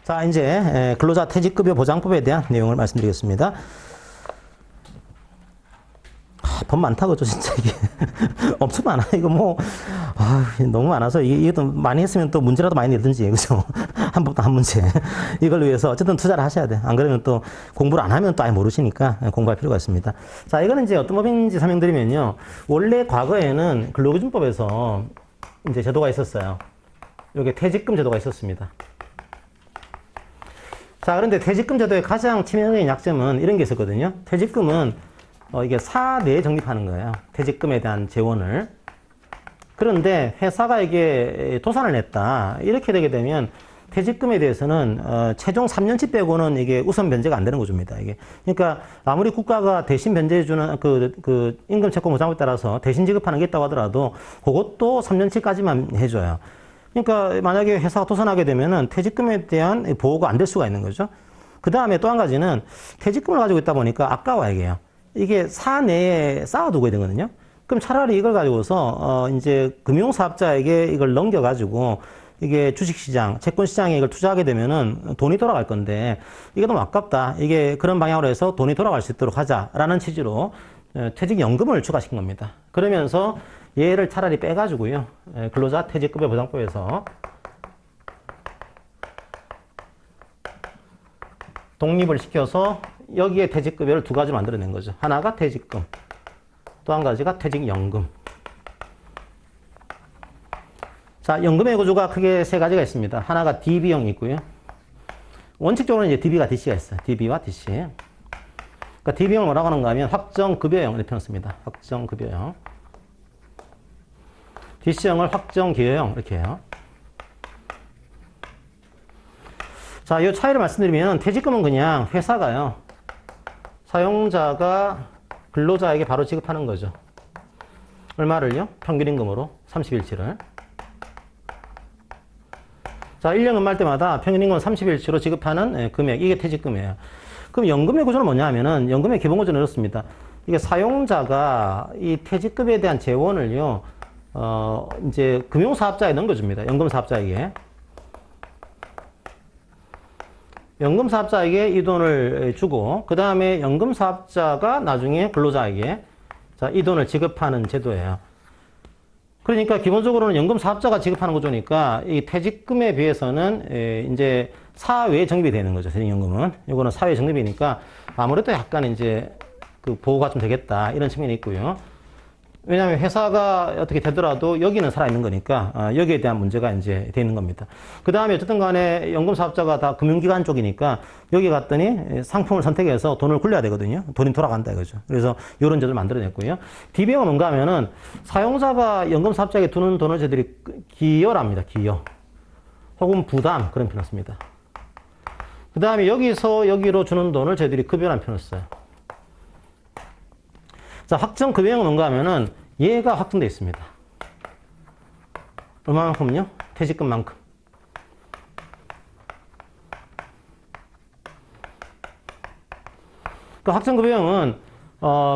자, 이제 근로자 퇴직급여 보장법에 대한 내용을 말씀드리겠습니다. 법 많다, 그죠, 진짜, 이게. 엄청 많아. 이거 뭐, 너무 많아서, 이것도 많이 했으면 또 문제라도 많이 내든지, 그죠? 한 법도 한 문제. 이걸 위해서 어쨌든 투자를 하셔야 돼. 안 그러면 또 공부를 안 하면 또 아예 모르시니까 공부할 필요가 있습니다. 자, 이거는 이제 어떤 법인지 설명드리면요. 원래 과거에는 근로기준법에서 이제 제도가 있었어요. 여기 퇴직금 제도가 있었습니다. 자, 그런데 퇴직금 제도의 가장 치명적인 약점은 이런 게 있었거든요. 퇴직금은 이게 사내에 적립하는 거예요. 퇴직금에 대한 재원을. 그런데 회사가 이게 도산을 냈다. 이렇게 되게 되면 퇴직금에 대해서는 최종 3년치 빼고는 이게 우선 변제가 안 되는 구조입니다. 이게 그러니까 아무리 국가가 대신 변제해주는 그 임금 채권 보장법에 따라서 대신 지급하는 게 있다고 하더라도 그것도 3년치까지만 해줘요. 그러니까 만약에 회사가 도산하게 되면은 퇴직금에 대한 보호가 안 될 수가 있는 거죠. 그 다음에 또 한 가지는 퇴직금을 가지고 있다 보니까 아까워 이게요. 이게 사내에 쌓아두고 있는 거거든요. 그럼 차라리 이걸 가지고서 이제 금융사업자에게 이걸 넘겨가지고 이게 주식시장, 채권시장에 이걸 투자하게 되면은 돈이 돌아갈 건데 이게 너무 아깝다. 이게 그런 방향으로 해서 돈이 돌아갈 수 있도록 하자라는 취지로 퇴직연금을 추가시킨 겁니다. 그러면서 얘를 차라리 빼가지고요. 근로자 퇴직급여 보장법에서 독립을 시켜서 여기에 퇴직급여를 두 가지로 만들어낸 거죠. 하나가 퇴직금, 또 한 가지가 퇴직연금. 자, 연금의 구조가 크게 세 가지가 있습니다. 하나가 DB형이 있고요. 원칙적으로는 이제 DB가 DC가 있어요. DB와 DC. 그러니까 DB형을 뭐라고 하는가 하면 확정급여형 이렇게 표현했습니다. 확정급여형. DC형을 확정기여형 이렇게 해요. 자, 이 차이를 말씀드리면 퇴직금은 그냥 회사가요. 사용자가 근로자에게 바로 지급하는 거죠. 얼마를요? 평균임금으로 30일치를. 자, 1년 근무할 때마다 평균임금 30일치로 지급하는 금액, 이게 퇴직금이에요. 그럼 연금의 구조는 뭐냐 하면은 연금의 기본 구조는 이렇습니다. 이게 사용자가 이 퇴직금에 대한 재원을요, 이제 금융사업자에 넘겨줍니다. 연금사업자에게. 연금사업자에게 이 돈을 주고, 그 다음에 연금사업자가 나중에 근로자에게 자, 이 돈을 지급하는 제도예요. 그러니까 기본적으로는 연금사업자가 지급하는 구조니까 이 퇴직금에 비해서는 이제 사회에 적립이 되는 거죠. 퇴직연금은. 이거는 사회에 적립이니까 아무래도 약간 이제 그 보호가 좀 되겠다. 이런 측면이 있고요. 왜냐하면 회사가 어떻게 되더라도 여기는 살아있는 거니까 여기에 대한 문제가 이제 돼 있는 겁니다. 그 다음에 어쨌든 간에 연금사업자가 다 금융기관 쪽이니까 여기 갔더니 상품을 선택해서 돈을 굴려야 되거든요. 돈이 돌아간다 이거죠. 그래서 이런 제도를 만들어냈고요. DB형은 뭔가 하면은 사용자가 연금사업자에게 두는 돈을 저희들이 기여랍니다. 기여. 혹은 부담 그런 표현을 씁니다. 그 다음에 여기서 여기로 주는 돈을 저희들이 급여라는 표현을 써요. 자, 확정급여형은 뭔가 하면은 얘가 확정되어 있습니다. 얼마만큼요? 퇴직금만큼. 그 확정급여형은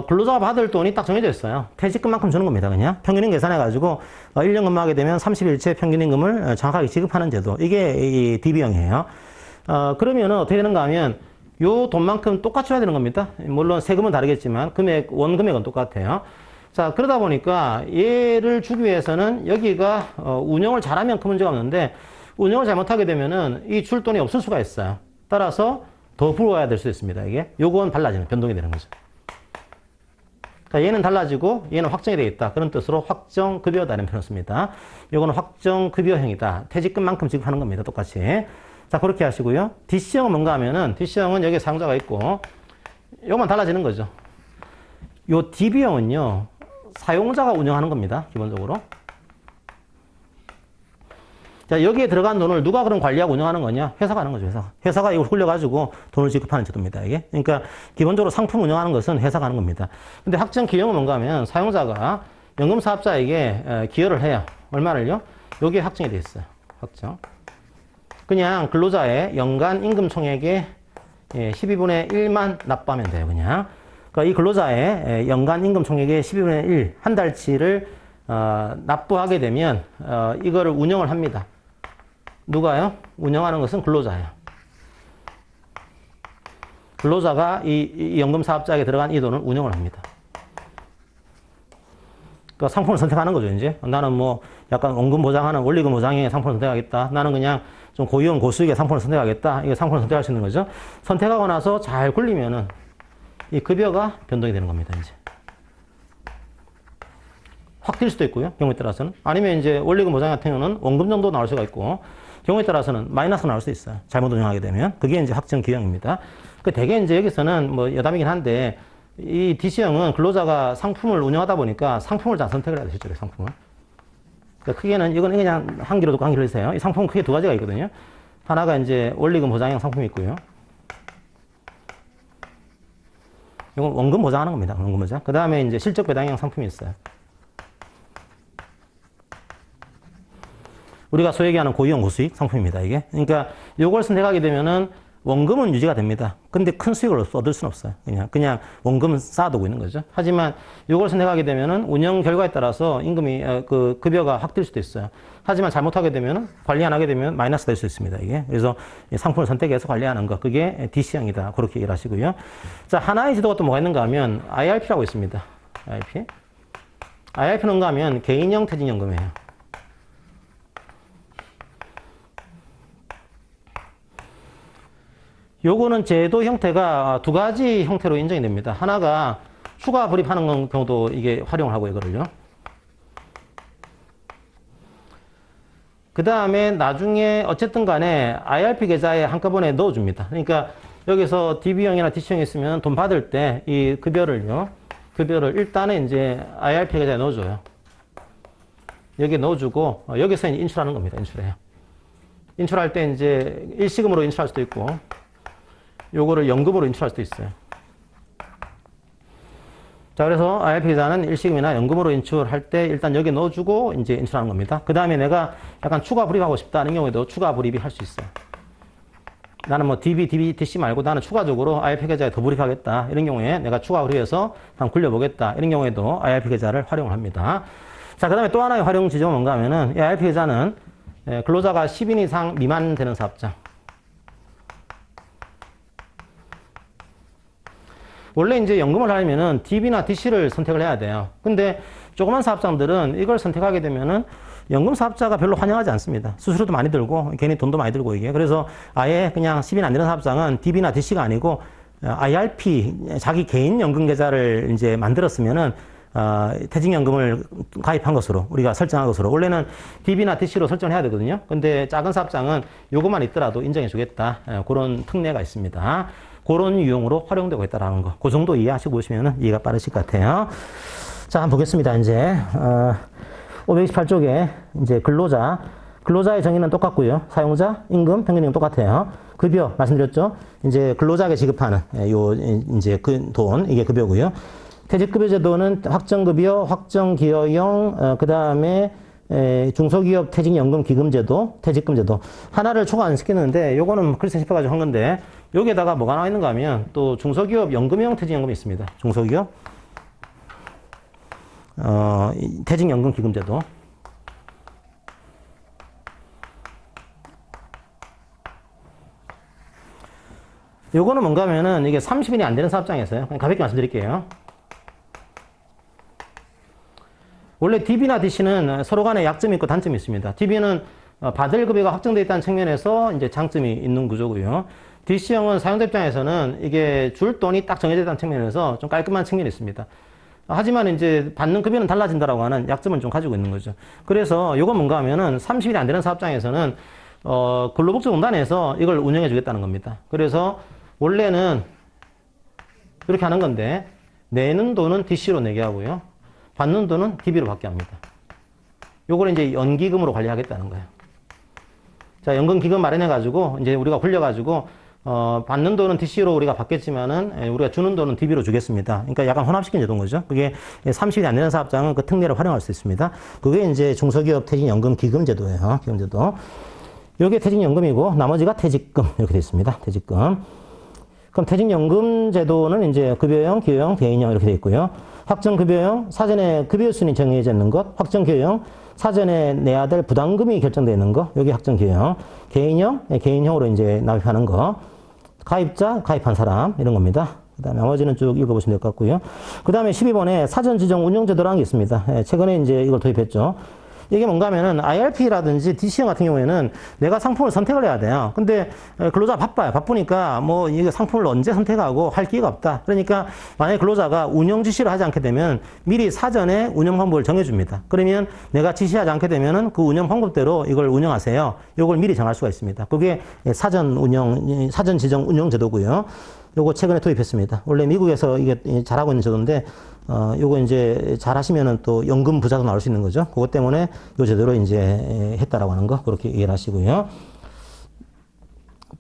근로자가 받을 돈이 딱 정해져 있어요. 퇴직금만큼 주는 겁니다. 그냥 평균임 계산해가지고 1년 근무하게 되면 30일째 평균임금을 정확하게 지급하는 제도. 이게 이 DB형이에요. 그러면은 어떻게 되는가 하면 요 돈만큼 똑같이 줘야 되는 겁니다. 물론 세금은 다르겠지만 원금액은 똑같아요. 자, 그러다 보니까 얘를 주기 위해서는 여기가 운영을 잘하면 큰 문제가 없는데 운영을 잘못하게 되면은 이 줄 돈이 없을 수가 있어요. 따라서 더 부어야 될 수 있습니다. 이게 요건 달라지는 변동이 되는 거죠. 자, 얘는 달라지고 얘는 확정이 되어 있다. 그런 뜻으로 확정급여다는 표현을 씁니다. 요거는 확정급여형이다. 퇴직금만큼 지급하는 겁니다. 똑같이. 자, 그렇게 하시고요. DC형은 뭔가 하면은, DC형은 여기에 사용자가 있고, 요만 달라지는 거죠. 요 DB형은요, 사용자가 운영하는 겁니다. 기본적으로. 자, 여기에 들어간 돈을 누가 그럼 관리하고 운영하는 거냐? 회사가 하는 거죠, 회사가. 회사가 이걸 굴려가지고 돈을 지급하는 제도입니다, 이게. 그러니까, 기본적으로 상품 운영하는 것은 회사가 하는 겁니다. 근데 확정 기여형은 뭔가 하면, 사용자가 연금사업자에게 기여를 해요. 얼마를요? 여기에 확정이 되어 있어요. 확정. 그냥 근로자의 연간 임금 총액의 12분의 1만 납부하면 돼요, 그냥. 그러니까 이 근로자의 연간 임금 총액의 12분의 1, 한 달치를 납부하게 되면 이거를 운영을 합니다. 누가요? 운영하는 것은 근로자예요. 근로자가 이 연금 사업장에 들어간 이 돈을 운영을 합니다. 그 상품을 선택하는 거죠, 이제. 나는 뭐 약간 원금 보장하는 원리금 보장의 상품을 선택하겠다. 나는 그냥 좀 고위험 고수익의 상품을 선택하겠다. 이게 상품을 선택할 수 있는 거죠. 선택하고 나서 잘 굴리면은 이 급여가 변동이 되는 겁니다, 이제. 확 뛸 수도 있고요, 경우에 따라서는. 아니면 이제 원리금 보장 같은 경우는 원금 정도 나올 수가 있고, 경우에 따라서는 마이너스가 나올 수 있어요. 잘못 운영하게 되면. 그게 이제 확정 기형입니다. 그 대개 이제 여기서는 뭐 여담이긴 한데, 이 DC형은 근로자가 상품을 운영하다 보니까 상품을 다 선택을 해야 돼요, 실제로 상품을. 그러니까 크게는 이건 그냥 한 기로 듣고 한 기로 해주세요. 이 상품은 크게 두 가지가 있거든요. 하나가 이제 원리금 보장형 상품이 있고요. 이건 원금 보장하는 겁니다. 원금 보장. 그 다음에 이제 실적 배당형 상품이 있어요. 우리가 소위 얘기하는 고위험 고수익 상품입니다, 이게. 그러니까 이걸 선택하게 되면은 원금은 유지가 됩니다. 근데 큰 수익을 얻을 수는 없어요. 그냥 원금은 쌓아두고 있는 거죠. 하지만 이걸 선택하게 되면은 운영 결과에 따라서 임금이, 그 급여가 확 뛸 수도 있어요. 하지만 잘못하게 되면은 관리 안 하게 되면 마이너스 될 수 있습니다, 이게. 그래서 상품을 선택해서 관리하는 거. 그게 DC형이다. 그렇게 얘기를 하시고요. 자, 하나의 제도가 또 뭐가 있는가 하면 IRP라고 있습니다. IRP. IRP는 뭔가 하면 개인형 퇴직연금이에요. 요거는 제도 형태가 두 가지 형태로 인정이 됩니다. 하나가 추가 불입하는 경우도 이게 활용을 하고 이거를요. 그 다음에 나중에 어쨌든 간에 IRP 계좌에 한꺼번에 넣어줍니다. 그러니까 여기서 DB형이나 DC형이 있으면 돈 받을 때 이 급여를 일단은 이제 IRP 계좌에 넣어줘요. 여기에 넣어주고 여기서 이제 인출하는 겁니다. 인출해요. 인출할 때 이제 일시금으로 인출할 수도 있고 요거를 연금으로 인출할 수도 있어요. 자, 그래서 IRP 계좌는 일시금이나 연금으로 인출할 때 일단 여기 넣어주고 이제 인출하는 겁니다. 그 다음에 내가 약간 추가 불입하고 싶다는 경우에도 추가 불입이 할 수 있어요. 나는 뭐 DB, DC 말고 나는 추가적으로 IRP 계좌에 더 불입하겠다. 이런 경우에 내가 추가 불입해서 한번 굴려보겠다. 이런 경우에도 IRP 계좌를 활용을 합니다. 자, 그 다음에 또 하나의 활용 지점은 뭔가 하면은 이 IRP 계좌는 근로자가 10인 이상 미만 되는 사업장. 원래 이제 연금을 하려면은 DB나 DC를 선택을 해야 돼요. 근데 조그만 사업장들은 이걸 선택하게 되면은 연금 사업자가 별로 환영하지 않습니다. 수수료도 많이 들고 괜히 돈도 많이 들고 이게. 그래서 아예 그냥 10인 안 되는 사업장은 DB나 DC가 아니고 IRP 자기 개인 연금 계좌를 이제 만들었으면은 퇴직연금을 가입한 것으로 우리가 설정한 것으로 원래는 DB나 DC로 설정을 해야 되거든요. 근데 작은 사업장은 요것만 있더라도 인정해 주겠다. 그런 특례가 있습니다. 그런 유형으로 활용되고 있다는 거. 그 정도 이해하시고 보시면 이해가 빠르실 것 같아요. 자, 한번 보겠습니다. 이제 528쪽에 이제 근로자의 정의는 똑같고요. 사용자, 임금, 평균임금 똑같아요. 급여 말씀드렸죠. 이제 근로자에게 지급하는 요 이제 그 돈 이게 급여고요. 퇴직급여 제도는 확정급여, 확정기여형, 그 다음에 중소기업 퇴직연금 기금제도, 퇴직금제도 하나를 초과 안 시키는데 요거는 글쎄 싶어가지고 한 건데 여기에다가 뭐가 나와 있는가 하면 또 중소기업 연금형 퇴직연금이 있습니다. 중소기업 퇴직연금 기금제도. 요거는 뭔가 하면은 이게 30인이 안 되는 사업장에서요. 그냥 가볍게 말씀드릴게요. 원래 DB나 DC는 서로 간에 약점이 있고 단점이 있습니다. DB는 받을 급여가 확정되어 있다는 측면에서 이제 장점이 있는 구조고요. DC형은 사용자 입장에서는 이게 줄 돈이 딱 정해져 있다는 측면에서 좀 깔끔한 측면이 있습니다. 하지만 이제 받는 급여는 달라진다라고 하는 약점을 좀 가지고 있는 거죠. 그래서 이건 뭔가 하면은 30일이 안 되는 사업장에서는 근로복지공단에서 이걸 운영해 주겠다는 겁니다. 그래서 원래는 이렇게 하는 건데 내는 돈은 DC로 내게 하고요. 받는 돈은 DB로 받게 합니다. 요걸 이제 연기금으로 관리하겠다는 거예요. 자, 연금기금 마련해가지고, 이제 우리가 굴려가지고, 받는 돈은 DC로 우리가 받겠지만은, 우리가 주는 돈은 DB로 주겠습니다. 그러니까 약간 혼합시킨 제도인 거죠. 그게 30일이 안 되는 사업장은 그 특례를 활용할 수 있습니다. 그게 이제 중소기업 퇴직연금 기금제도예요. 기금제도. 요게 퇴직연금이고, 나머지가 퇴직금. 이렇게 되어 있습니다. 퇴직금. 그럼 퇴직연금 제도는 이제 급여형, 기여형, 대인형 이렇게 되어 있고요. 확정급여형, 사전에 급여순이 정해져 있는 것. 확정기여형, 사전에 내야 될 부담금이 결정되어 있는 거. 여기 확정기여형. 개인형, 개인형으로 이제 납입하는 거. 가입자, 가입한 사람 이런 겁니다. 그 다음에 나머지는 쭉 읽어보시면 될 것 같고요. 그 다음에 12번에 사전 지정 운영제도라는 게 있습니다. 최근에 이제 이걸 도입했죠. 이게 뭔가 하면은 IRP라든지 DC형 같은 경우에는 내가 상품을 선택을 해야 돼요. 근데 근로자가 바빠요. 바쁘니까 뭐 이게 상품을 언제 선택하고 할 기회가 없다. 그러니까 만약에 근로자가 운영 지시를 하지 않게 되면 미리 사전에 운영 방법을 정해줍니다. 그러면 내가 지시하지 않게 되면은 그 운영 방법대로 이걸 운영하세요. 이걸 미리 정할 수가 있습니다. 그게 사전 지정 운영 제도고요. 요거 최근에 도입했습니다. 원래 미국에서 이게 잘하고 있는 제도인데, 요거 이제 잘 하시면은 또 연금 부자도 나올 수 있는 거죠. 그것 때문에 요 제도로 이제 했다라고 하는 거, 그렇게 이해를 하시고요.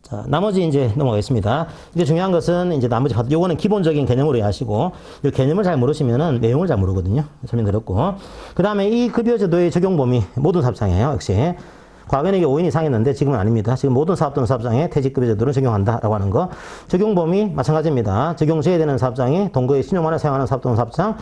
자, 나머지 이제 넘어가겠습니다. 이제 중요한 것은 이제 나머지 파트, 요거는 기본적인 개념으로 이해하시고, 요 개념을 잘 모르시면은 내용을 잘 모르거든요. 설명드렸고. 그 다음에 이 급여제도의 적용 범위, 모든 사업장이에요, 역시. 과거에는 이게 5인 이상이었는데 지금은 아닙니다. 지금 모든 사업 또는 사업장에 퇴직급여제도를 적용한다라고 하는 거. 적용 범위 마찬가지입니다. 적용 제외되는 사업장이 동거의 신용만을 사용하는 사업 또는 사업장,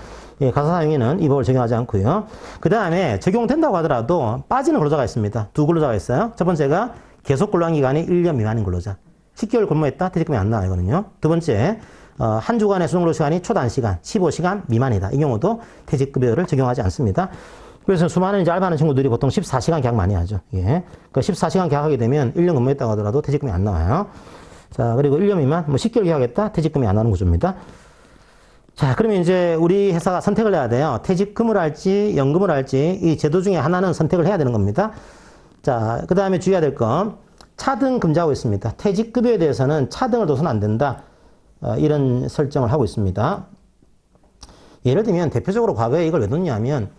가사 사용인은 이 법을 적용하지 않고요. 그 다음에 적용된다고 하더라도 빠지는 근로자가 있습니다. 두 근로자가 있어요. 첫 번째가 계속 근로한 기간이 1년 미만인 근로자. 10개월 근무했다 퇴직금이 안 나와요. 두 번째, 한 주간의 수정근로 시간이 초단시간, 15시간 미만이다. 이 경우도 퇴직급여를 적용하지 않습니다. 그래서 수많은 이제 알바하는 친구들이 보통 14시간 계약 많이 하죠. 예. 그 14시간 계약하게 되면 1년 근무했다고 하더라도 퇴직금이 안 나와요. 자, 그리고 1년 미만, 뭐 10개월 계약했다? 퇴직금이 안 나오는 구조입니다. 자, 그러면 이제 우리 회사가 선택을 해야 돼요. 퇴직금을 할지, 연금을 할지, 이 제도 중에 하나는 선택을 해야 되는 겁니다. 자, 그 다음에 주의해야 될 건, 차등 금지하고 있습니다. 퇴직급여에 대해서는 차등을 둬서는 안 된다. 이런 설정을 하고 있습니다. 예를 들면, 대표적으로 과거에 이걸 왜 뒀냐면,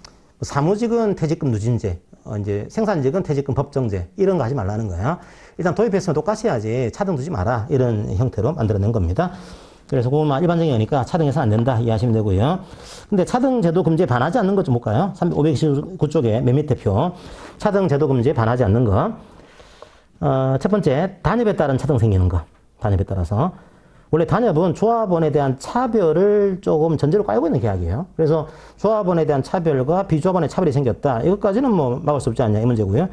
사무직은 퇴직금 누진제, 이제 생산직은 퇴직금 법정제, 이런 거 하지 말라는 거예요. 일단 도입했으면 똑같이 해야지 차등 두지 마라. 이런 형태로 만들어낸 겁니다. 그래서 그것만 일반적인 거니까 차등해서는 안 된다. 이해하시면 되고요. 근데 차등제도 금지에 반하지 않는 것 좀 볼까요? 529쪽에 맨 밑에 표. 차등제도 금지에 반하지 않는 거. 첫 번째, 단협에 따른 차등 생기는 거. 단협에 따라서. 원래 단협은 조합원에 대한 차별을 조금 전제로 깔고 있는 계약이에요. 그래서 조합원에 대한 차별과 비조합원의 차별이 생겼다. 이것까지는 뭐 막을 수 없지 않냐 이 문제고요.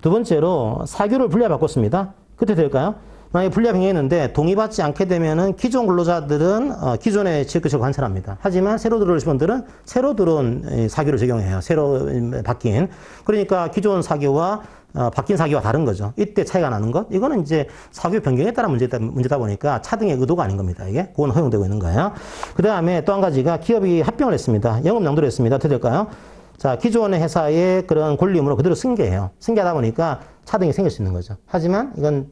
두 번째로 사규를 분리해 바꿨습니다. 그때 될까요? 만약에 분리해 병행했는데 동의받지 않게 되면은 기존 근로자들은 기존의 취업규칙을 관찰합니다. 하지만 새로 들어오신 분들은 새로 들어온 사규를 적용해요. 새로 바뀐. 그러니까 기존 사규와 바뀐 사규와 다른 거죠. 이때 차이가 나는 것. 이거는 이제 사규 변경에 따른 문제다 보니까 차등의 의도가 아닌 겁니다. 이게. 그건 허용되고 있는 거예요. 그 다음에 또 한 가지가 기업이 합병을 했습니다. 영업 양도를 했습니다. 어떻게 될까요? 자, 기존의 회사의 그런 권리의무로 그대로 승계해요. 승계하다 보니까 차등이 생길 수 있는 거죠. 하지만 이건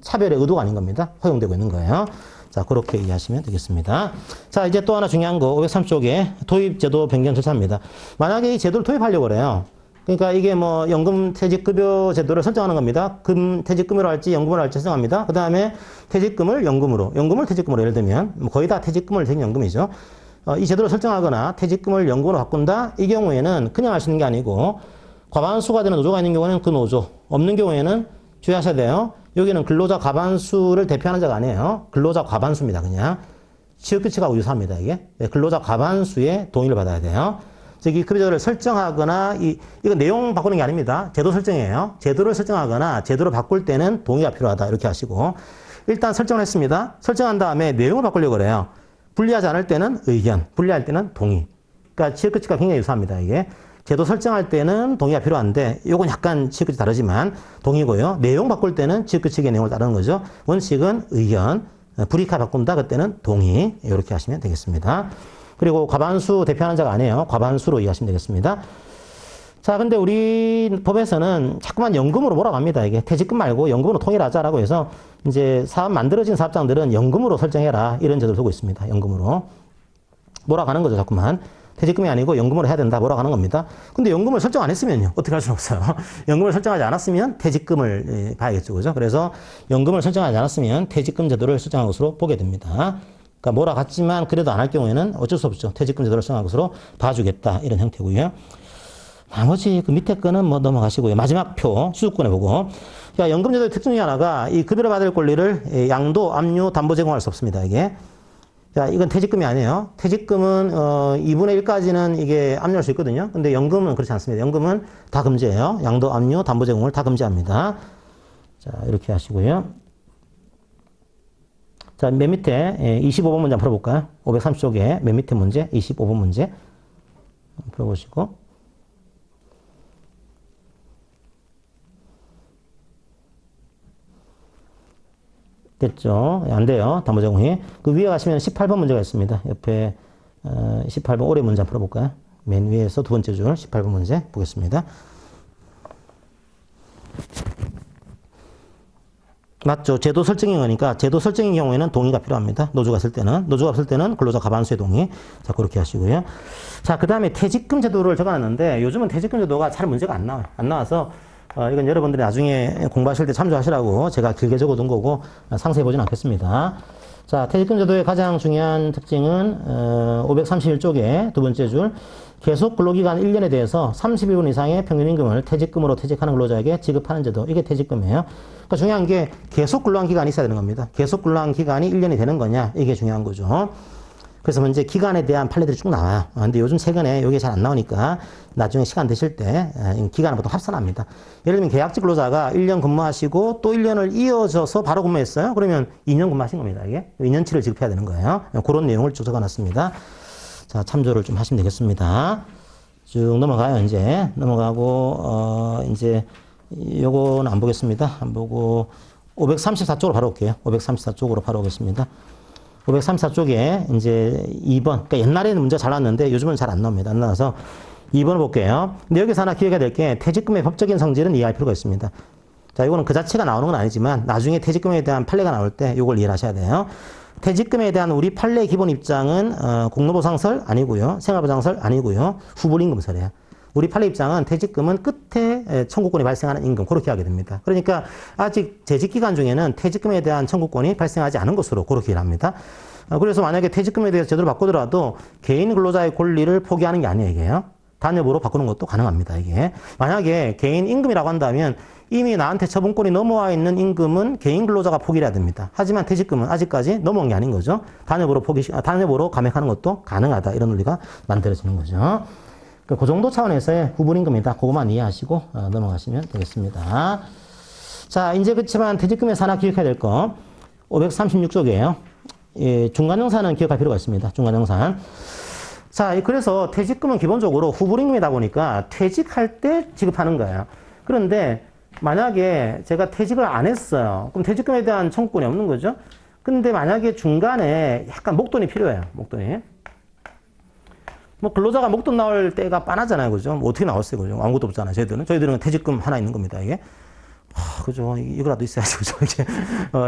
차별의 의도가 아닌 겁니다. 허용되고 있는 거예요. 자, 그렇게 이해하시면 되겠습니다. 자, 이제 또 하나 중요한 거, 503쪽에 도입제도 변경 절차입니다. 만약에 이 제도를 도입하려고 그래요. 그러니까 이게 뭐 연금 퇴직급여 제도를 설정하는 겁니다. 퇴직금으로 할지 연금으로 할지 설정합니다. 그 다음에 퇴직금을 연금으로, 연금을 퇴직금으로 예를 들면 뭐 거의 다 퇴직금을 퇴직연금이죠. 이 제도를 설정하거나 퇴직금을 연금으로 바꾼다. 이 경우에는 그냥 할 수 있는 게 아니고 과반수가 되는 노조가 있는 경우에는 그 노조, 없는 경우에는 주의하셔야 돼요. 여기는 근로자 과반수를 대표하는 자가 아니에요. 근로자 과반수입니다. 그냥 취업규칙하고 유사합니다. 이게 근로자 과반수의 동의를 받아야 돼요. 즉, 이 급여제도를 설정하거나, 이건 내용 바꾸는 게 아닙니다. 제도 설정이에요. 제도를 설정하거나, 제도를 바꿀 때는 동의가 필요하다. 이렇게 하시고. 일단 설정을 했습니다. 설정한 다음에 내용을 바꾸려고 그래요. 분리하지 않을 때는 의견, 분리할 때는 동의. 그러니까 취업규칙과 굉장히 유사합니다. 이게. 제도 설정할 때는 동의가 필요한데, 요건 약간 취업규칙 다르지만, 동의고요. 내용 바꿀 때는 취업규칙의 내용을 따르는 거죠. 원칙은 의견, 불이카 바꾼다. 그때는 동의. 이렇게 하시면 되겠습니다. 그리고 과반수 대표하는 자가 아니에요. 과반수로 이해하시면 되겠습니다. 자, 근데 우리 법에서는 자꾸만 연금으로 몰아갑니다. 이게 퇴직금 말고 연금으로 통일하자라고 해서 이제 사업 만들어진 사업장들은 연금으로 설정해라. 이런 제도를 두고 있습니다. 연금으로. 몰아가는 거죠. 자꾸만. 퇴직금이 아니고 연금으로 해야 된다. 몰아가는 겁니다. 근데 연금을 설정 안 했으면요. 어떻게 할 수는 없어요. 연금을 설정하지 않았으면 퇴직금을 봐야겠죠. 그죠? 그래서 연금을 설정하지 않았으면 퇴직금 제도를 설정한 것으로 보게 됩니다. 그러니까 몰아갔지만 그래도 안 할 경우에는 어쩔 수 없죠. 퇴직금 제도를 설정한 것으로 봐주겠다. 이런 형태고요. 나머지 그 밑에 거는 뭐 넘어가시고요. 마지막 표 수주권에 보고. 자, 연금 제도의 특징 중에 하나가 이 급여를 받을 권리를 양도, 압류, 담보 제공할 수 없습니다. 이게. 자, 이건 퇴직금이 아니에요. 퇴직금은 2분의 1까지는 이게 압류할 수 있거든요. 근데 연금은 그렇지 않습니다. 연금은 다 금지예요. 양도, 압류, 담보 제공을 다 금지합니다. 자, 이렇게 하시고요. 자, 맨 밑에 25번 문제 한번 풀어볼까요? 530쪽에 맨 밑에 문제, 25번 문제. 풀어보시고. 됐죠? 안 돼요. 담보 제공이. 그 위에 가시면 18번 문제가 있습니다. 옆에 18번 올해 문제 한번 풀어볼까요? 맨 위에서 두 번째 줄 18번 문제 보겠습니다. 맞죠? 제도 설정인 거니까 제도 설정인 경우에는 동의가 필요합니다. 노조가 쓸 때는. 노조가 없을 때는 근로자 과반수의 동의. 자, 그렇게 하시고요. 자, 그 다음에 퇴직금 제도를 적어놨는데 요즘은 퇴직금 제도가 잘 문제가 안 나와요. 안 나와서 이건 여러분들이 나중에 공부하실 때 참조하시라고 제가 길게 적어둔 거고 상세히 보진 않겠습니다. 자, 퇴직금 제도의 가장 중요한 특징은 531쪽에 두 번째 줄 계속 근로기간 1년에 대해서 31분 이상의 평균임금을 퇴직금으로 퇴직하는 근로자에게 지급하는 제도. 이게 퇴직금이에요. 그러니까 중요한 게 계속 근로한 기간이 있어야 되는 겁니다. 계속 근로한 기간이 1년이 되는 거냐. 이게 중요한 거죠. 그래서 이제 기간에 대한 판례들이 쭉 나와요. 근데 요즘 최근에 이게 잘 안 나오니까 나중에 시간 되실 때 기간을 보통 합산합니다. 예를 들면 계약직 근로자가 1년 근무하시고 또 1년을 이어져서 바로 근무했어요. 그러면 2년 근무하신 겁니다. 이게 2년치를 지급해야 되는 거예요. 그런 내용을 쭉 적어놨습니다. 자, 참조를 좀 하시면 되겠습니다. 쭉 넘어가요. 이제 넘어가고 이제 요거는 안 보겠습니다. 안 보고 534쪽으로 바로 올게요. 534쪽으로 바로 오겠습니다. 534쪽에 이제 2번. 그러니까 옛날에는 문제가 잘 나왔는데 요즘은 잘 안 나옵니다. 안 나와서 2번을 볼게요. 근데 여기서 하나 기억해야 될 게 퇴직금의 법적인 성질은 이해할 필요가 있습니다. 자, 이거는 그 자체가 나오는 건 아니지만 나중에 퇴직금에 대한 판례가 나올 때 이걸 이해를 하셔야 돼요. 퇴직금에 대한 우리 판례 기본 입장은 공로보상설 아니고요. 생활보장설 아니고요. 후불임금설이에요. 우리 판례 입장은 퇴직금은 끝에 청구권이 발생하는 임금 그렇게 하게 됩니다. 그러니까 아직 재직기간 중에는 퇴직금에 대한 청구권이 발생하지 않은 것으로 그렇게 일합니다. 그래서 만약에 퇴직금에 대해서 제대로 바꾸더라도 개인 근로자의 권리를 포기하는 게 아니에요. 이게요. 단협으로 바꾸는 것도 가능합니다. 이게 만약에 개인 임금이라고 한다면 이미 나한테 처분권이 넘어와 있는 임금은 개인 근로자가 포기를 해야 됩니다. 하지만 퇴직금은 아직까지 넘어온 게 아닌 거죠. 단협으로 감액하는 것도 가능하다. 이런 논리가 만들어지는 거죠. 그 정도 차원에서의 후불임금이다. 그것만 이해하시고 넘어가시면 되겠습니다. 자, 이제 그렇지만 퇴직금에서 하나 기억해야 될 거 536쪽이에요. 예, 중간정산은 기억할 필요가 있습니다. 중간정산. 자, 그래서 퇴직금은 기본적으로 후불임금이다 보니까 퇴직할 때 지급하는 거예요. 그런데 만약에 제가 퇴직을 안 했어요. 그럼 퇴직금에 대한 청구권이 없는 거죠. 근데 만약에 중간에 약간 목돈이 필요해요. 목돈이. 뭐 근로자가 목돈 나올 때가 빤하잖아요. 그죠? 뭐 어떻게 나왔어요. 그죠? 아무것도 없잖아요. 저희들은 퇴직금 하나 있는 겁니다. 이게. 그죠? 이거라도 있어야지. 그죠? 이게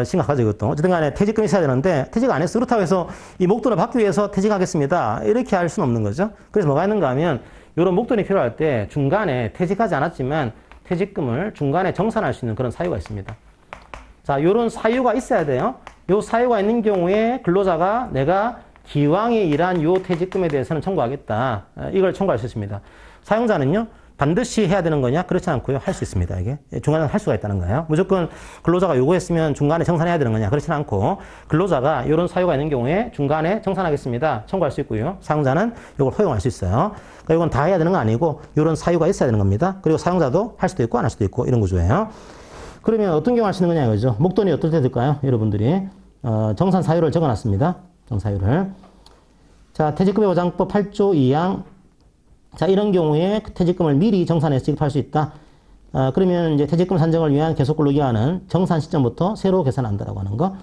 심각하죠. 이것도. 어쨌든 간에 퇴직금이 있어야 되는데 퇴직 안 했어. 그렇다고 해서 이 목돈을 받기 위해서 퇴직하겠습니다. 이렇게 할 수는 없는 거죠. 그래서 뭐가 있는가 하면 이런 목돈이 필요할 때 중간에 퇴직하지 않았지만 퇴직금을 중간에 정산할 수 있는 그런 사유가 있습니다. 자, 이런 사유가 있어야 돼요. 이 사유가 있는 경우에 근로자가 내가 기왕에 일한 요 퇴직금에 대해서는 청구하겠다. 이걸 청구할 수 있습니다. 사용자는요, 반드시 해야 되는 거냐? 그렇지 않고요. 할 수 있습니다. 이게. 중간에 할 수가 있다는 거예요. 무조건 근로자가 요구했으면 중간에 정산해야 되는 거냐? 그렇지는 않고, 근로자가 이런 사유가 있는 경우에 중간에 정산하겠습니다. 청구할 수 있고요. 사용자는 이걸 허용할 수 있어요. 그러니까 이건 다 해야 되는 거 아니고, 이런 사유가 있어야 되는 겁니다. 그리고 사용자도 할 수도 있고, 안 할 수도 있고, 이런 구조예요. 그러면 어떤 경우 할 수 있는 거냐, 이거죠. 목돈이 어떨 때 될까요? 여러분들이. 정산 사유를 적어 놨습니다. 정사유를. 자, 퇴직금의 보장법 8조 2항. 자, 이런 경우에 퇴직금을 미리 정산해서 지급할 수 있다. 그러면 이제 퇴직금 산정을 위한 계속근로기간은 정산 시점부터 새로 계산한다라고 하는 거.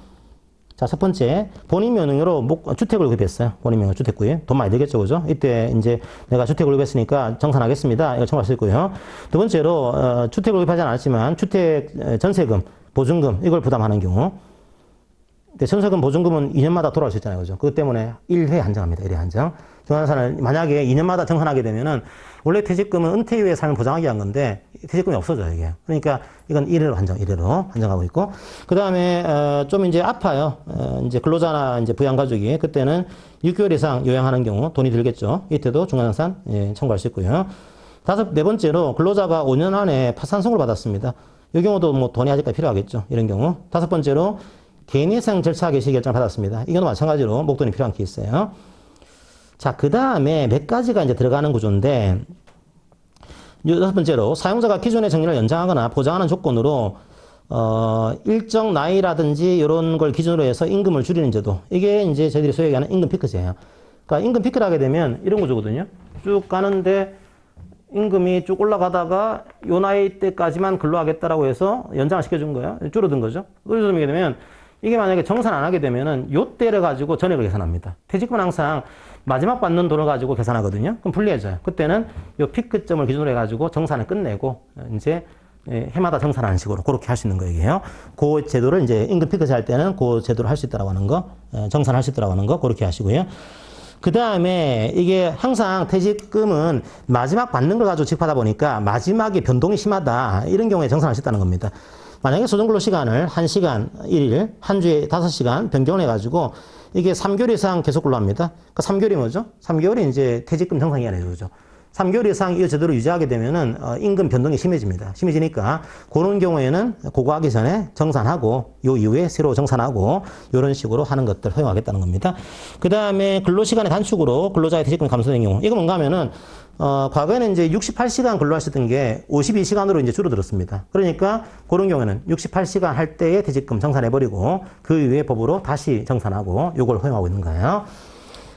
자, 첫 번째, 본인 명의로 주택을 구입했어요. 본인 명의로 주택 구입. 돈 많이 들겠죠, 그죠? 이때 이제 내가 주택을 구입했으니까 정산하겠습니다. 이걸 청구할 수 있고요. 두 번째로, 주택을 구입하지 않았지만 주택 전세금, 보증금, 이걸 부담하는 경우. 전세금 보증금은 2년마다 돌아올 수 있잖아요. 그죠? 그것 때문에 1회 한정합니다. 1회 한정. 중간산을 만약에 2년마다 정산하게 되면은 원래 퇴직금은 은퇴 이후의 삶을 보장하기 위한 건데 퇴직금이 없어져요, 이게. 그러니까 이건 1회로 한정, 1회로 한정하고 있고. 그 다음에, 좀 이제 아파요. 이제 근로자나 이제 부양가족이. 그때는 6개월 이상 요양하는 경우 돈이 들겠죠. 이때도 중간산 예, 청구할 수 있고요. 네 번째로 근로자가 5년 안에 파산 선고를 받았습니다. 이 경우도 뭐 돈이 아직까지 필요하겠죠. 이런 경우. 다섯 번째로 개인회생 절차 개시 결정을 받았습니다. 이건 마찬가지로 목돈이 필요한 케이스예요. 자, 그 다음에 몇 가지가 이제 들어가는 구조인데, 여섯 번째로 사용자가 기존의 정년을 연장하거나 보장하는 조건으로 일정 나이라든지 이런 걸 기준으로 해서 임금을 줄이는 제도. 이게 이제 저희들이 소위 얘기하는 임금 피크제예요. 그러니까 임금 피크를 하게 되면 이런 구조거든요. 쭉 가는데 임금이 쭉 올라가다가 요 나이 때까지만 근로하겠다라고 해서 연장을 시켜준 거예요. 줄어든 거죠. 줄어들게 되면 이게 만약에 정산 안 하게 되면은 요 때를 가지고 전액을 계산합니다. 퇴직금은 항상 마지막 받는 돈을 가지고 계산하거든요. 그럼 불리해져요. 그때는 요 피크점을 기준으로 해가지고 정산을 끝내고 이제 해마다 정산하는 식으로 그렇게 할 수 있는 거예요. 그 제도를 이제 임금 피크제 할 때는 그 제도를 할 수 있다라고 하는 거, 정산할 수 있다라고 하는 거 그렇게 하시고요. 그 다음에 이게 항상 퇴직금은 마지막 받는 걸 가지고 지급하다 보니까 마지막에 변동이 심하다. 이런 경우에 정산할 수 있다는 겁니다. 만약에 소정근로 시간을 1시간 1일, 한 주에 5시간 변경을 해가지고 이게 3개월 이상 계속 근로합니다. 그러니까 3개월이 뭐죠? 3개월이 이제 퇴직금 정산기간이죠. 그죠? 3개월 이상 이 제도를 유지하게 되면은 임금 변동이 심해집니다. 심해지니까 그런 경우에는 그거 하기 전에 정산하고 요 이후에 새로 정산하고 이런 식으로 하는 것들 허용하겠다는 겁니다. 그 다음에 근로시간의 단축으로 근로자의 퇴직금 감소된 경우 이거 뭔가 하면은 과거에는 이제 68시간 근로하셨던 게 52시간으로 이제 줄어들었습니다. 그러니까 그런 경우에는 68시간 할 때에 퇴직금 정산해버리고 그 이후에 법으로 다시 정산하고 요걸 허용하고 있는 거예요.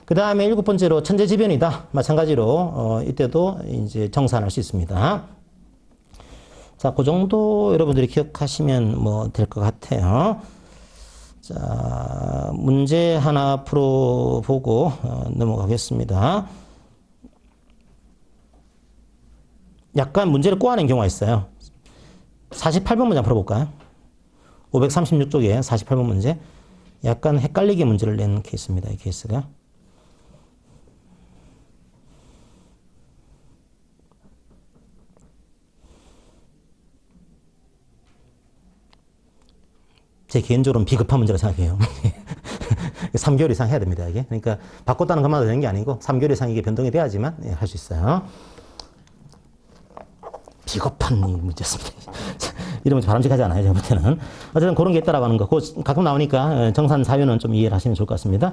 그 다음에 7번째로 천재지변이다. 마찬가지로 이때도 이제 정산할 수 있습니다. 자, 그 정도 여러분들이 기억하시면 뭐 될 것 같아요. 자, 문제 하나 풀어보고 넘어가겠습니다. 약간 문제를 꼬아낸 경우가 있어요. 48번 문제 한번 풀어볼까요? 536쪽에 48번 문제. 약간 헷갈리게 문제를 낸 케이스입니다. 이 케이스가. 제 개인적으로는 비급한 문제라 생각해요. 3개월 이상 해야 됩니다, 이게. 그러니까 바꿨다는 것만 되는 게 아니고 3개월 이상 이게 변동이 돼야지만 할 수 있어요. 비겁한 문제였습니다. 이러면 바람직하지 않아요, 제가 볼 때는. 어쨌든 그런 게 있다라고 하는 거. 그거 가끔 나오니까 정산 사유는 좀 이해를 하시면 좋을 것 같습니다.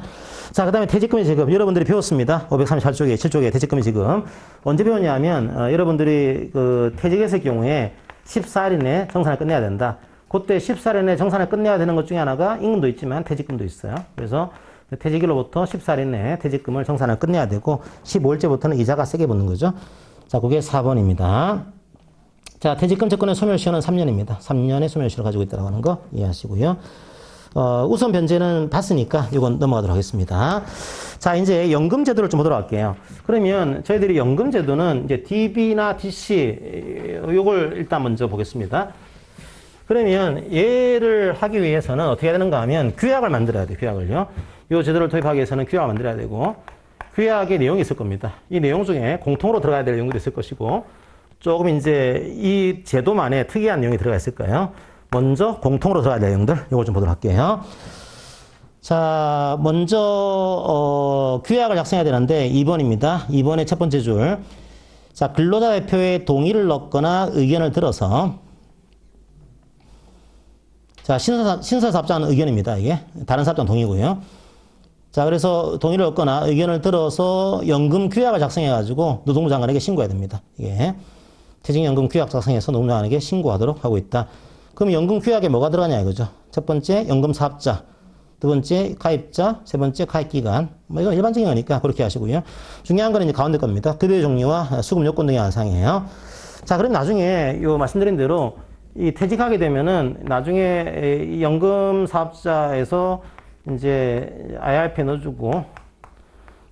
자, 그 다음에 퇴직금의 지급. 여러분들이 배웠습니다. 538쪽에, 7쪽에 퇴직금의 지급. 언제 배웠냐면, 여러분들이 그 퇴직했을 경우에 14일 이내에 정산을 끝내야 된다. 그때 14일 이내에 정산을 끝내야 되는 것 중에 하나가 임금도 있지만 퇴직금도 있어요. 그래서 퇴직일로부터 14일 이내에 퇴직금을 정산을 끝내야 되고 15일째부터는 이자가 세게 붙는 거죠. 자, 그게 4번입니다. 자, 퇴직금 채권의 소멸시효는 3년입니다. 3년의 소멸시효를 가지고 있다고 하는 거 이해하시고요. 우선 변제는 봤으니까 이건 넘어가도록 하겠습니다. 자, 이제 연금 제도를 좀 보도록 할게요. 그러면 저희들이 연금 제도는 이제 DB나 DC 요걸 일단 먼저 보겠습니다. 그러면 얘를 하기 위해서는 어떻게 해야 되는가 하면 규약을 만들어야 돼요. 규약을요. 이 제도를 도입하기 위해서는 규약을 만들어야 되고 규약의 내용이 있을 겁니다. 이 내용 중에 공통으로 들어가야 될 내용들이 있을 것이고 조금 이제 이 제도만의 특이한 내용이 들어가 있을 거예요. 먼저 공통으로 들어가야 될 내용들 이걸 좀 보도록 할게요. 자, 먼저 규약을 작성해야 되는데 2번입니다. 2번의 첫 번째 줄. 자, 근로자 대표의 동의를 넣거나 의견을 들어서 자, 신설사업자는 의견입니다. 이게 다른 사업자는 동의고요. 자, 그래서 동의를 얻거나 의견을 들어서 연금 규약을 작성해가지고 노동부 장관에게 신고해야 됩니다. 이게 퇴직연금 규약 작성해서 노동부 장관에게 신고하도록 하고 있다. 그럼 연금 규약에 뭐가 들어가냐 이거죠. 첫 번째 연금 사업자, 두 번째 가입자, 세 번째 가입기간. 뭐 이건 일반적인 거니까 그렇게 하시고요. 중요한 거는 이제 가운데 겁니다. 급여 종류와 수급 요건 등의 안상이에요. 자, 그럼 나중에 요 말씀드린 대로 이 퇴직하게 되면은 나중에 이 연금 사업자에서 이제 IRP에 넣어주고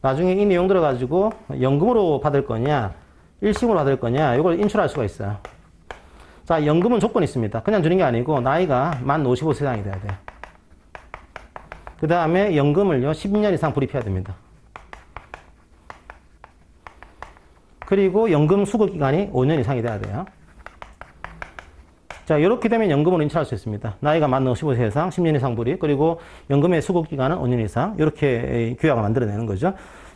나중에 이 내용 들어가지고 연금으로 받을 거냐 일시금으로 받을 거냐 이걸 인출할 수가 있어요. 자, 연금은 조건이 있습니다. 그냥 주는 게 아니고 나이가 만 55세 이상이 돼야 돼요. 그 다음에 연금을요 10년 이상 불입해야 됩니다. 그리고 연금 수급 기간이 5년 이상이 돼야 돼요. 자, 이렇게 되면 연금으로 인출할 수 있습니다. 나이가 만 55세 이상, 10년 이상 불입, 그리고 연금의 수급 기간은 5년 이상, 이렇게 규약을 만들어내는 거죠.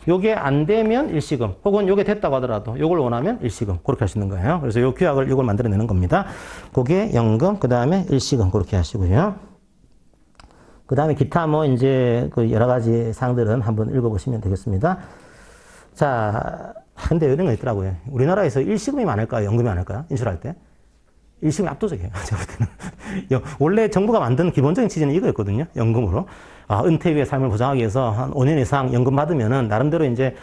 요게 안 되면 일시금, 혹은 요게 됐다고 하더라도 요걸 원하면 일시금, 그렇게 할 수 있는 거예요. 그래서 요 규약을 요걸 만들어내는 겁니다. 그게 연금, 그 다음에 일시금, 그렇게 하시고요. 그 다음에 기타 뭐 이제 그 여러 가지 사항들은 한번 읽어보시면 되겠습니다. 자, 근데 이런 거 있더라고요. 우리나라에서 일시금이 많을까요? 연금이 많을까요? 인출할 때? 일시금이 압도적이에요. 제가 볼 때는. 원래 정부가 만든 기본적인 취지는 이거였거든요. 연금으로. 은퇴 후의 삶을 보장하기 위해서 한 5년 이상 연금 받으면은 나름대로 이제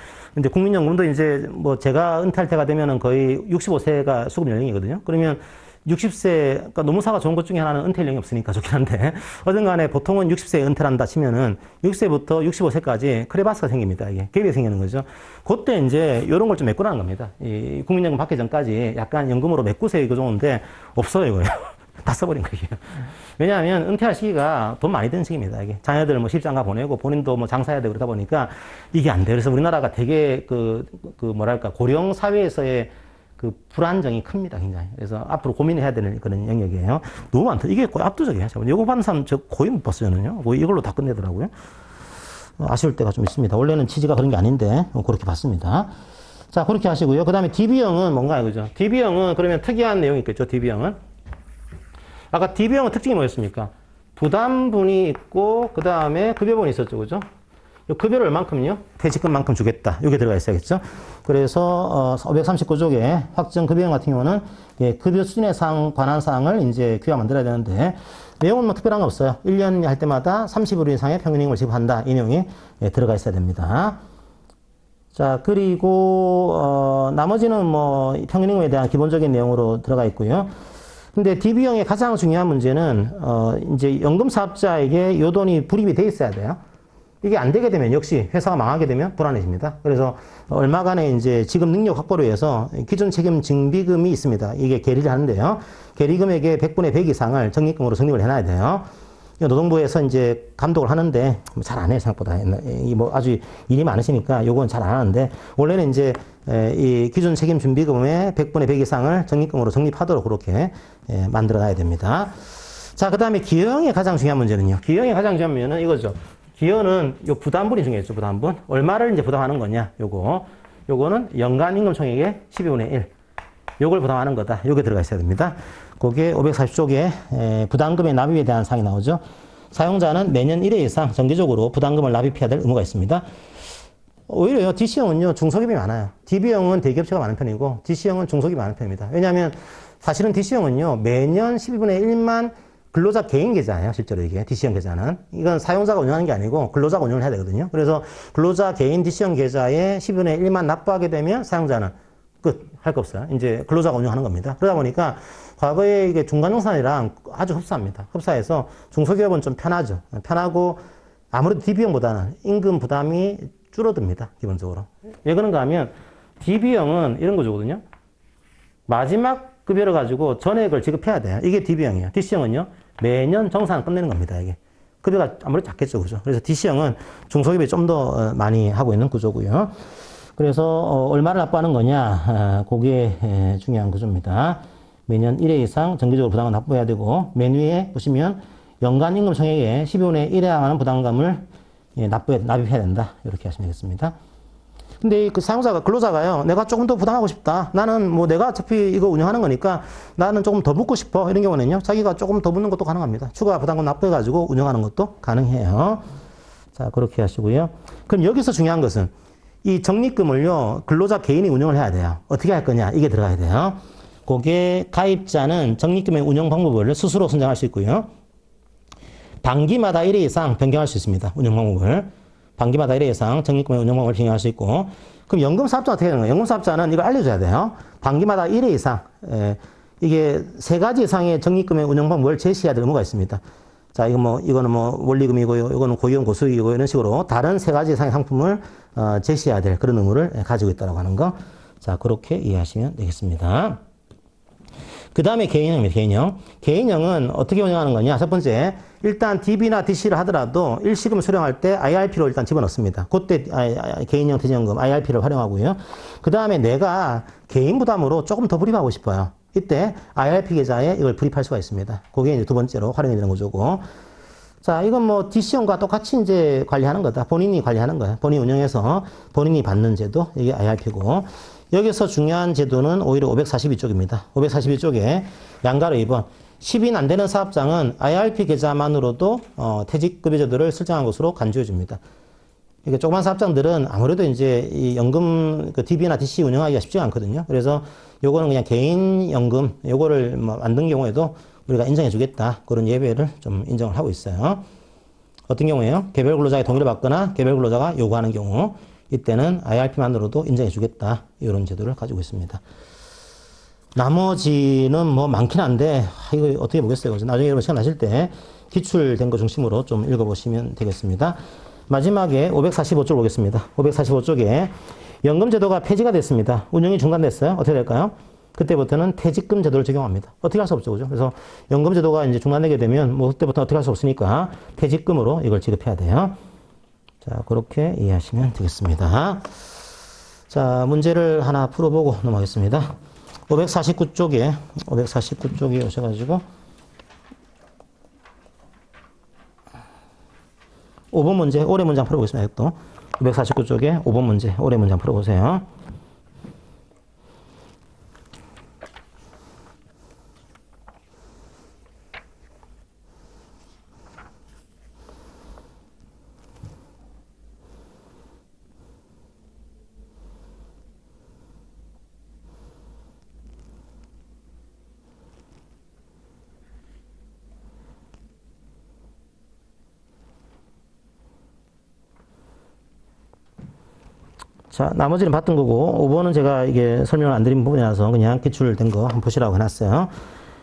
국민연금도 이제 뭐 제가 은퇴할 때가 되면은 거의 65세가 수급 연령이거든요. 그러면 60세, 그러니까 노무사가 좋은 것 중에 하나는 은퇴 연령이 없으니까 좋긴 한데, 어떤 간에 보통은 60세에 은퇴를 한다 치면은 60세부터 65세까지 크레바스가 생깁니다. 이게 갭이 생기는 거죠. 그때 이제 이런 걸 좀 메꾸라는 겁니다. 이 국민연금 받기 전까지 약간 연금으로 메꾸세요. 이거 좋은데, 없어요, 이거요. 다 써버린 거예요. 왜냐하면 은퇴할 시기가 돈 많이 드는 시기입니다. 이게 자녀들 뭐 시집장가 보내고 본인도 뭐 장사해야 되고 그러다 보니까 이게 안 돼요. 그래서 우리나라가 되게 뭐랄까, 고령 사회에서의 그 불안정이 큽니다, 굉장히. 그래서 앞으로 고민해야 되는 그런 영역이에요. 너무 많다. 이게 거의 압도적이에요. 요거 받는 사람 저 거의 못 봤어요, 저는요. 뭐 이걸로 다 끝내더라고요. 아쉬울 때가 좀 있습니다. 원래는 취지가 그런 게 아닌데, 그렇게 봤습니다. 자, 그렇게 하시고요. 그 다음에 DB형은 뭔가요, 그죠? DB형은 그러면 특이한 내용이 있겠죠, DB형은. 아까 DB형은 특징이 뭐였습니까? 부담분이 있고, 그 다음에 급여분이 있었죠, 그죠? 급여를 얼만큼요? 퇴직금만큼 주겠다. 이게 들어가 있어야겠죠. 그래서 539쪽에 확정 급여형 같은 경우는 급여 수준에 관한 사항을 이제 규약 만들어야 되는데 내용은 뭐 특별한 거 없어요. 1년 할 때마다 30% 이상의 평균임금을 지급한다. 이 내용이 들어가 있어야 됩니다. 자, 그리고 나머지는 뭐 평균임금에 대한 기본적인 내용으로 들어가 있고요. 근데 DB형의 가장 중요한 문제는 이제 연금사업자에게 요 돈이 불입이 돼 있어야 돼요. 이게 안 되게 되면 역시 회사가 망하게 되면 불안해집니다. 그래서 얼마간의 이제 지급 능력 확보를 위해서 기존 책임 증비금이 있습니다. 이게 계리를 하는데요. 계리금액의 100분의 100 이상을 적립금으로 적립을 해놔야 돼요. 노동부에서 이제 감독을 하는데 잘 안 해요, 생각보다. 뭐 아주 일이 많으시니까 요건 잘 안 하는데 원래는 이제 이 기존 책임 준비금의 100분의 100 이상을 적립금으로 적립하도록 그렇게 만들어 놔야 됩니다. 자, 그 다음에 기여형의 가장 중요한 문제는요. 기여형의 가장 중요한 문제는 이거죠. 기여는 요 부담분이 중요했죠, 부담분. 얼마를 이제 부담하는 거냐, 요거는 연간 임금 총액의 12분의 1. 요걸 부담하는 거다. 요게 들어가 있어야 됩니다. 그게 540쪽에 부담금의 납입에 대한 사항이 나오죠. 사용자는 매년 1회 이상 정기적으로 부담금을 납입해야 될 의무가 있습니다. 오히려요, DC형은요, 중소기업이 많아요. DB형은 대기업체가 많은 편이고, DC형은 중소기업이 많은 편입니다. 왜냐하면 사실은 DC형은요, 매년 12분의 1만 근로자 개인 계좌예요, 실제로 이게. DC형 계좌는. 이건 사용자가 운영하는 게 아니고 근로자가 운영을 해야 되거든요. 그래서 근로자 개인 DC형 계좌에 10분의 1만 납부하게 되면 사용자는 끝. 할 거 없어요. 이제 근로자가 운영하는 겁니다. 그러다 보니까 과거에 이게 중간용산이랑 아주 흡사합니다. 흡사해서 중소기업은 좀 편하죠. 편하고 아무래도 DB형보다는 임금 부담이 줄어듭니다, 기본적으로. 왜 그런가 하면 DB형은 이런 거거든요. 마지막 급여를 가지고 전액을 지급해야 돼요. 이게 DB형이에요. DC형은요, 매년 정산을 끝내는 겁니다, 이게. 급여가 아무래도 작겠죠, 그죠? 그래서 DC형은 중소기업이 좀 더 많이 하고 있는 구조고요. 그래서 얼마를 납부하는 거냐, 그게 중요한 구조입니다. 매년 1회 이상 정기적으로 부담을 납부해야 되고, 맨 위에 보시면 연간 임금 총액의 12분의 1에 해당하는 부담금을 납입해야 된다. 이렇게 하시면 되겠습니다. 근데 그 사용자가, 근로자가요, 내가 조금 더 부담하고 싶다. 나는 뭐 내가 어차피 이거 운영하는 거니까 나는 조금 더 붓고 싶어. 이런 경우는요, 자기가 조금 더 붓는 것도 가능합니다. 추가 부담금 납부해가지고 운영하는 것도 가능해요. 자, 그렇게 하시고요. 그럼 여기서 중요한 것은 이 적립금을요, 근로자 개인이 운영을 해야 돼요. 어떻게 할 거냐, 이게 들어가야 돼요. 그게 가입자는 적립금의 운영 방법을 스스로 선정할 수 있고요. 반기마다 1회 이상 변경할 수 있습니다. 운영 방법을. 반기마다 1회 이상 적립금의 운영 방법을 변경할 수 있고. 그럼 연금사업자는 어떻게 되는 거예요? 연금사업자는 이걸 알려줘야 돼요. 반기마다 1회 이상. 이게 3가지 이상의 적립금의 운영 방법을 제시해야 될 의무가 있습니다. 자, 이거는 원리금이고요. 이거는 고위험 고수익이고 이런 식으로 다른 3가지 이상의 상품을 제시해야 될 그런 의무를 가지고 있다고 하는 거. 자, 그렇게 이해하시면 되겠습니다. 그 다음에 개인형입니다. 개인형. 개인형은 어떻게 운영하는 거냐? 첫 번째, 일단 DB나 DC를 하더라도 일시금을 수령할 때 IRP로 일단 집어넣습니다. 그때 개인형 퇴직연금 IRP를 활용하고요. 그 다음에 내가 개인 부담으로 조금 더 불입하고 싶어요. 이때 IRP 계좌에 이걸 불입할 수가 있습니다. 그게 이제 두 번째로 활용이 되는 구조고. 자, 이건 뭐 DC형과 똑같이 이제 관리하는 거다. 본인이 관리하는 거예요. 본인이 운영해서 본인이 받는 제도, 이게 IRP고. 여기서 중요한 제도는 오히려 542쪽입니다. 542쪽에 양가로 2번. 10인 안 되는 사업장은 IRP 계좌만으로도 퇴직급여 제도를 설정한 것으로 간주해 줍니다. 이게 조그만 사업장들은 아무래도 이제 이 연금 그 DB나 DC 운영하기가 쉽지가 않거든요. 그래서 요거는 그냥 개인 연금 요거를 뭐 만든 경우에도 우리가 인정해 주겠다. 그런 예외를 좀 인정을 하고 있어요. 어떤 경우에요? 개별 근로자의 동의를 받거나 개별 근로자가 요구하는 경우 이때는 IRP만으로도 인정해 주겠다. 이런 제도를 가지고 있습니다. 나머지는 뭐 많긴 한데 이거 어떻게 보겠어요. 그래서 나중에 여러분 시간 나실 때 기출된 거 중심으로 좀 읽어보시면 되겠습니다. 마지막에 545쪽 보겠습니다. 545쪽에 연금제도가 폐지가 됐습니다. 운영이 중단됐어요. 어떻게 될까요? 그때부터는 퇴직금 제도를 적용합니다. 어떻게 할 수 없죠. 그죠? 그래서 연금제도가 이제 중단되게 되면 뭐 그때부터 어떻게 할 수 없으니까 퇴직금으로 이걸 지급해야 돼요. 자, 그렇게 이해하시면 되겠습니다. 자, 문제를 하나 풀어보고 넘어가겠습니다. 549쪽에 오셔가지고 5번 문제, 올해 문장 풀어보겠습니다. 또 549쪽에 5번 문제, 올해 문장 풀어보세요. 자, 나머지는 봤던 거고, 5번은 제가 이게 설명을 안 드린 부분이라서 그냥 기출된 거 한번 보시라고 해놨어요.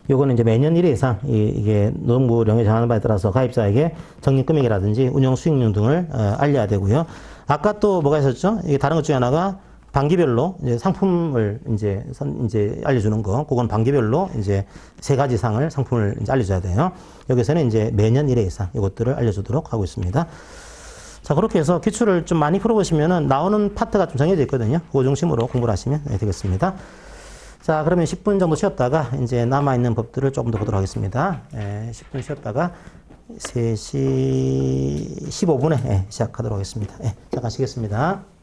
요거는 이제 매년 1회 이상, 이게 노동부령에 정하는 바에 따라서 가입자에게 적립금액이라든지 운영 수익률 등을 알려야 되고요. 아까 또 뭐가 있었죠? 이게 다른 것 중에 하나가 반기별로 이제 상품을 이제 알려주는 거, 그건 반기별로 이제 3가지 상을 상품을 이제 알려줘야 돼요. 여기서는 이제 매년 1회 이상 이것들을 알려주도록 하고 있습니다. 자, 그렇게 해서 기출을 좀 많이 풀어보시면은 나오는 파트가 좀 정해져 있거든요. 그 중심으로 공부를 하시면 되겠습니다. 자, 그러면 10분 정도 쉬었다가 이제 남아있는 법들을 조금 더 보도록 하겠습니다. 10분 쉬었다가 3시 15분에 시작하도록 하겠습니다. 잠깐 쉬겠습니다.